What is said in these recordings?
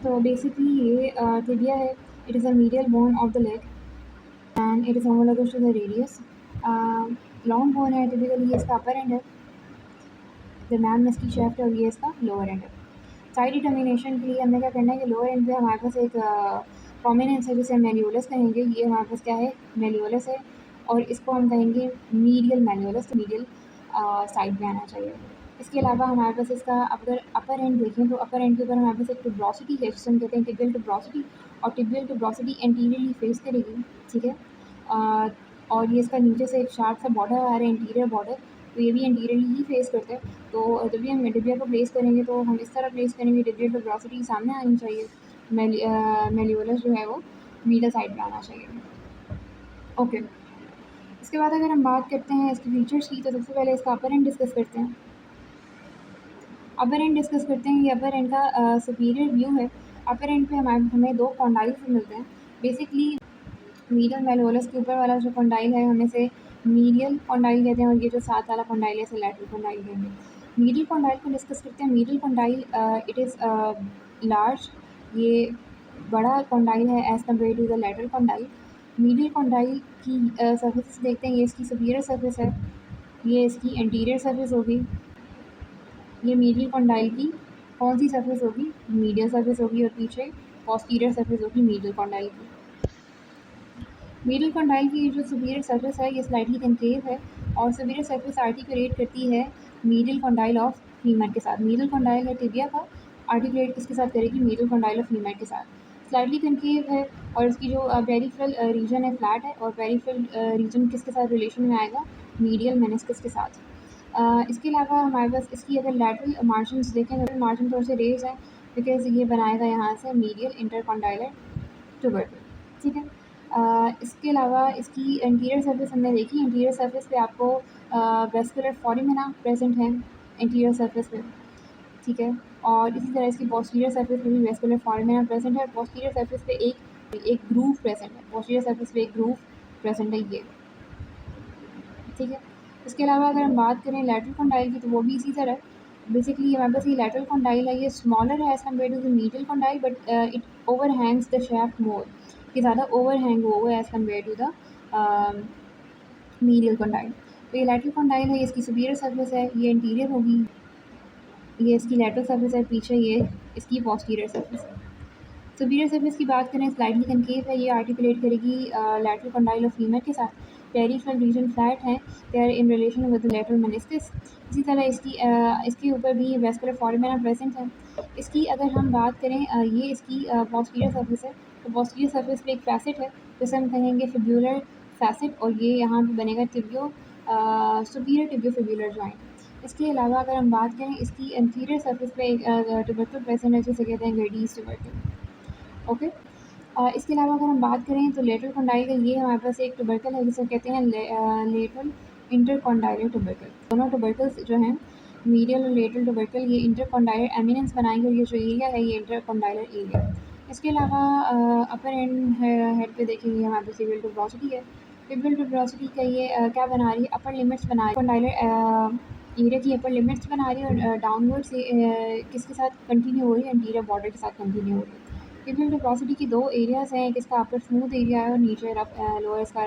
तो बेसिकली ये टिबिया है। It is a medial bone of the leg and it is homologous to the radius. Long bone है, typically ये इसका अपर and है, दरम्यान में इसकी शेफ्ट है और ये इसका लोअर एंड है। साइड डिटर्मिनेशन के लिए हमने क्या करना है कि लोअर एंड पे हमारे पास एक प्रोमिनेंस है जिसे मेलियोलस कहेंगे। ये हमारे पास क्या है, मेलियोलस है, और इसको हम कहेंगे मीडियल मेलियोलस, तो मीडियल साइड में आना चाहिए। इसके अलावा हमारे पास इसका अगर अपर एंड देखें तो अपर एंड के ऊपर हमारे पास एक ट्यूब्रोसिटी है जिसे हम कहते हैं टिबियल ट्यूब्रोसिटी, और टिबियल ट्यूब्रोसिटी एंटीरियरली फेस करेगी, ठीक है। और ये इसका नीचे से एक शार्प सा बॉर्डर आ रहा है, इंटीरियर बॉर्डर, तो ये भी इंटीरियरली ही फेस करते हैं। तो जब भी हम टिबिया को प्लेस करेंगे तो हम इस तरह प्लेस करेंगे, टिबियल ट्यूब्रोसिटी सामने आनी चाहिए, मेलियोलस जो है वो मीडियल साइड में आना चाहिए। ओके, इसके बाद अगर हम बात करते हैं इसके फीचर्स की, तो सबसे पहले इसका अपर एंड डिस्कस करते हैं। अपर एंड डिस्कस करते हैं, ये अपर एंड का सुपीरियर व्यू है। अपर एंड पे हमें दो कॉन्डाइल्स मिलते हैं। बेसिकली मीडियल मेलियोलस के ऊपर वाला जो कॉन्डाइल है हमें से मीडियल कॉन्डाइल कहते हैं, और ये जो साथ वाला कॉन्डाइल है इसे लैटरल कॉन्डाइल कहेंगे। मीडियल कॉन्डाइल को डिस्कस करते हैं। Medial condyle it is large, ये बड़ा कॉन्डाइल है as compare to the lateral condyle. Medial condyle की सर्फेस देखते हैं, ये इसकी सुपीरियर सर्फेस है, ये इसकी एंटीरियर सर्फेस होगी। ये मीडियल कॉन्डाइल की कौन सी सर्फेस होगी, मीडियल सर्फेस होगी, और पीछे पोस्टीरियर सर्फेस होगी मीडियल कॉन्डाइल की। मीडियल कॉन्डाइल की जो सुपीरियर सर्फेस है ये स्लाइटली कनकेव है, और सुपीरियर सर्फेस आर्टिकुलेट करती है मीडियल कॉन्डाइल ऑफ फीमर के साथ। मीडियल कॉन्डाइल है टिबिया का, आर्टिकुलेट किसके साथ करेगी, मीडियल कॉन्डाइल ऑफ फीमर के साथ। स्लाइटली कनकेव है, और इसकी जो पेरिफेरल रीजन है फ्लैट है, और पेरिफेरल रीजन किसके साथ रिलेशन में आएगा, मीडियल मेनिस्कस के साथ। इसके अलावा हमारे पास इसकी अगर लैटरल मार्जिन देखें, लैटरल मार्जिन थोड़े से रेज है बिकॉज ये बनाएगा यहाँ से मीडियल इंटरकॉन्डाइलर ट्यूबरकल, ठीक है। इसके अलावा इसकी इंटीरियर सर्फेस हमने देखी, इंटीरियर सर्फेस पे आपको वेस्कुलर फोरामिना प्रेजेंट है इंटीरियर सर्फेस पे, ठीक है। और इसी तरह इसकी पोस्टीरियर सर्फेस पे भी वेस्कुलर फोरामिना प्रेजेंट है, और पोस्टीरियर सर्फेस पे एक ग्रूव प्रेजेंट है, पोस्टीरियर सर्फेस पे एक ग्रूव प्रेजेंट है ये, ठीक है। इसके अलावा अगर हम बात करें लैटरल कॉन्डाइल की, तो वो भी इसी तरह बेसिकली हमारे पास ये लैटरल कॉन्डाइल है, ये स्मॉलर है as compare to the medial condyle, but it overhangs the shaft more, कि ज़्यादा ओवर हैंग हुआ है as compare to the medial condyle. तो ये लैटरल कॉन्डाइल है, ये इसकी सुपीरियर सर्फेस है, ये इंटीरियर होगी, ये इसकी लैटरल सर्फेस है, पीछे ये इसकी पोस्टीरियर सर्फेस है। सुपीरियर सर्फेस की बात करें, स्लाइटली कनकेव है, ये आर्टिकुलेट करेगी लैटरल कॉन्डाइल ऑफ फीमर के साथ। पेरिफेरल रीजन फ्लैट है, they are in relation with the lateral meniscus. इसी तरह इसके ऊपर भी वेस्कुलर फोरामिना प्रेजेंट है। इसकी अगर हम बात करें, ये इसकी पोस्टीरियर सर्फेस है, तो पोस्टीरियर सर्फेस पे एक फैसेट है जिसे हम कहेंगे फिब्यूलर फैसेट, और ये यहाँ पे बनेगा टिबियो सुपीरियर टिबियो फिब्यूलर जॉइंट। इसके अलावा अगर हम बात करें, इसकी इंटीरियर सर्फेस पे एक ट्यूबरकल प्रेजेंट है जिसे कहते हैं ग्रेडीज ट्यूबरकल, ओके। इसके अलावा अगर हम बात करें तो लेटरल कॉन्डाइल का ये हमारे पास एक ट्यूबरकल है जिसे कहते हैं लेटरल इंटरकॉन्डाइलर ट्यूबरकल। दोनों ट्यूबरकल्स जो हैं, मीडियल और लेटरल ट्यूबरकल, ये इंटरकॉन्डाइलर एमिनेंस बनाएंगे, और ये जो एरिया है ये इंटरकॉन्डाइलर एरिया। इसके अलावा अपर एंड हेड पे देखेंगे हमारे पास टिबियल ट्यूबरोसिटी है। टिबियल ट्यूबरोसिटी का ये क्या बना रही है, अपर लिमिट्स बना रही है, कॉन्डाइलर एरिया की अपर लिमिट्स बना रही है, और डाउनवर्ड से किसके साथ कंटिन्यू हो रही है, इंटीरियर बॉर्डर के साथ कंटिन्यू हो रही है। टिबियल ट्यूबरोसिटी की दो एरियाज़ हैं, एक इसका अपर स्मूथ एरिया है और नीचे लोअर इसका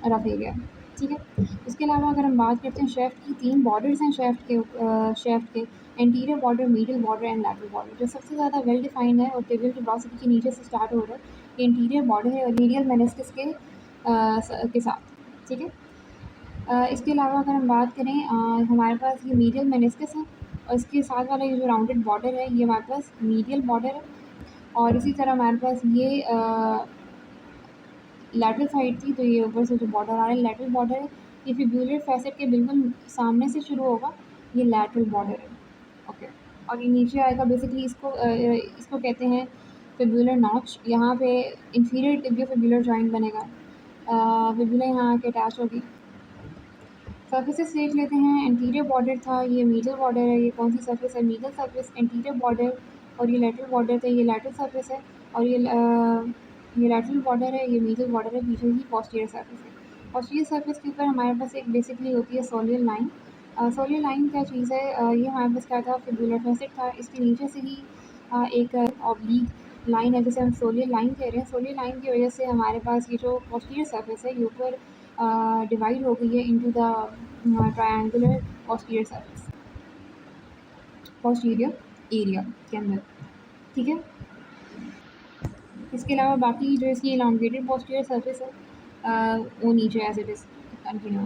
रफ एरिया है, ठीक है। इसके अलावा अगर हम बात करते हैं शेफ्ट की, तीन बॉर्डर्स हैं शेफ्ट के interior border, medial border and lateral border. जो सबसे ज़्यादा वेल डिफाइंड है और टिबियल ट्यूबरोसिटी के नीचे से स्टार्ट हो रहा है, ये इंटीरियर बॉर्डर है और मीडियल मेनिस्कस के साथ, ठीक है। इसके अलावा अगर हम बात करें, हमारे पास ये मीडियल मेनिस्कस है, और इसके साथ वाला ये जो राउंडेड बॉर्डर है ये हमारे पास मीडियल बॉर्डर है, और इसी तरह हमारे पास ये लैटरल साइड थी, तो ये ऊपर से जो बॉर्डर आ रहा है लैटरल बॉर्डर है। ये फिब्यूलर फैसेट के बिल्कुल सामने से शुरू होगा, ये लैटरल बॉर्डर है, ओके। और ये नीचे आएगा, बेसिकली इसको कहते हैं फिब्यूलर नॉच। यहाँ पे इंफीरियर टिबियो फिब्यूलर जॉइंट बनेगा, फिब्यूला यहाँ आके अटैच होगी। सर्फेसेस देख लेते हैं, इंटीरियर बॉर्डर था, ये मीडियल बॉर्डर है, ये कौन सी सर्फेस है, मीडियल सर्फेस, इंटीरियर बॉर्डर, और ये लैटरल बॉर्डर था, ये लैटरल सर्फेस है, और ये लैटरल बॉर्डर है, ये मीडियल बॉर्डर है, पीछे ही पोस्टीरियर सर्फेस है। पोस्टीरियर सर्फेस के ऊपर हमारे पास एक बेसिकली होती है सोलियल लाइन। सोलियल लाइन क्या चीज़ है, ये हमारे पास क्या था, फिब्यूलर फैसेट था, इसके नीचे से ही एक ऑब्लिक लाइन है जिसे हम सोलियर लाइन कह रहे हैं। सोलियर लाइन की वजह से हमारे पास ये जो पोस्टीरियर सरफेस है ये ऊपर डिवाइड हो गई है into the triangular posterior area के अंदर, ठीक है। इसके अलावा बाकी जो इसकी इलांगेटेड पोस्टीरियर सरफेस है वो नीचे as it is continue.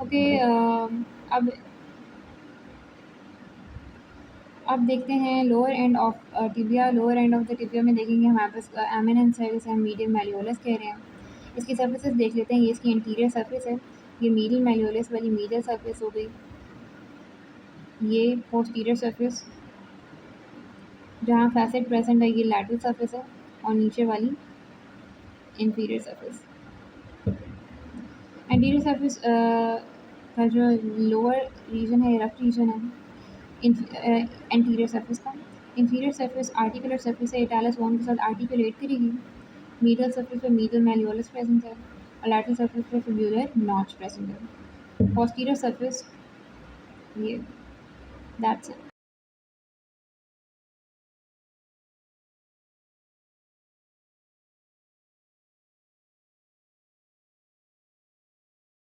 Okay, अब अब देखते हैं lower end of tibia. Lower end of the tibia में देखेंगे हमारे पास एमिनेंस है जिसे हम मीडियम मैलियोलस कह रहे हैं। इसकी सर्फेसेस देख लेते हैं। ये इसकी इंटीरियर सरफेस है, ये मीडियम मैलियोलस वाली मीडियल सरफेस हो गई। ये पोस्टीरियर सरफेस जहाँ फैसेट प्रेजेंट है ये लैटरल सरफेस है, और नीचे वाली इंफीरियर सरफेस। एंटीरियर सरफेस का जो लोअर रीजन है, रफ रीजन है एंटीरियर सरफेस का। इंफीरियर सरफेस आर्टिकुलर सरफेस है, इटालस वॉन के साथ आर्टिकुलेट करेगी। मीडियल सरफेस पे मीडियल मैलियोलस प्रेजेंट है, और लैटरल सरफेस पे फिब्यूलर नॉच प्रेजेंट है। पोस्टीरियर सरफेस ये, दैट्स इट।